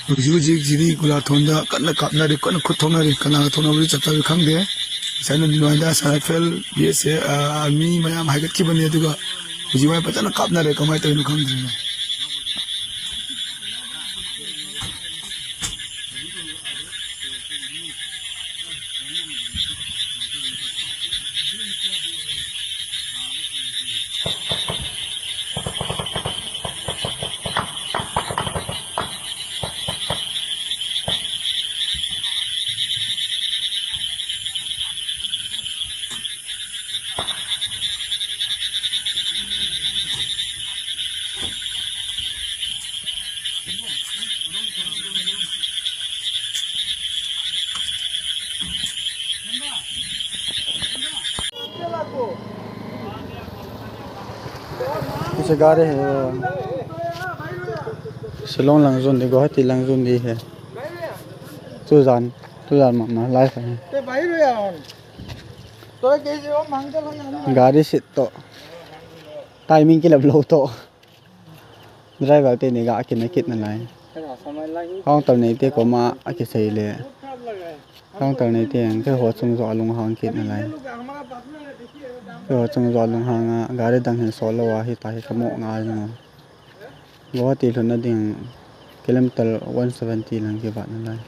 Hꯧꯖꯤꯛ Gulathonda kanna kapnari kanna khuthonari kana thonabri chaptabi khangde saina niwaida sarafel yese army mayam haigat ki bani aduga hujik mai patana kapnare kamai tayinu khangdre पीछे गाड़ी है शिलोंग लंगजुन दी गुवाहाटी लंगजुन दी है तुजान मामा life है गाड़ी seat तो timing के लिए तो ड्राइवर ते निगा कितना कितना लाइन काउंटर नहीं ते को माँ आके सही ले काउंटर नहीं ते अंके हो चुंग जो आलूंग हांग कितना लाइन चुंग जो आलूंग हांग गाड़ी दंग है सोलो वाही ताही कमो ngaजों गुवाहाटी लुना दिंग किलोमीटर 170 लंग के बाद लाइन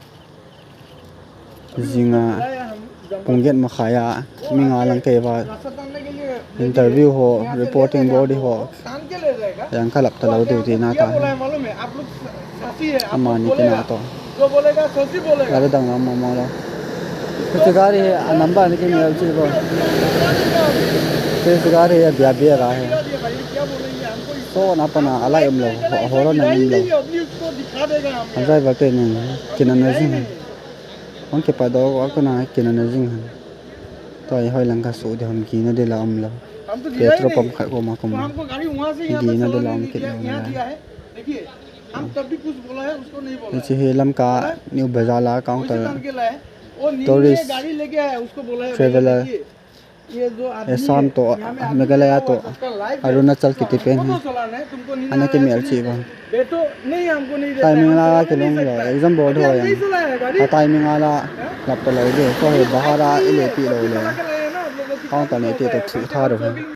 जिंगा पुंगेट मखाया मिंगा लंग के बाद इंटरव्यू हो रिपोर्टिंग बॉडी हो yang kalap talau di nata amani ke nato ada dang amma mala kuch gari hai number ne ke mil chi bo kuch gari hai bia bia ra hai so na pana alai lo horo na nim lo anjai ba te ne kinana jing on ke pa do wa ko na kinana jing to ai hoi lang ka su de hom ki na de la am lo petrol pump का को माको हमको गाड़ी वहां से यहां तक दिया है देखिए हम तब भी कुछ बोला है उसको नहीं बोला ये हेलम का न्यू बजाला काउंटर तो गाड़ी लेके आया उसको बोला है ट्रैवलर ये जो आदमी तो मेघालय तो अरुणाचल की टिपेन है आने के मेल चाहिए बेटो नहीं हमको नहीं देता टाइमिंग लगा के लोग एग्जाम बोर्ड हो यार टाइमिंग वाला लैपटॉप ले दे तो बाहर आ ले पी लो ले काउंटर नहीं ते तो ठीक था रहे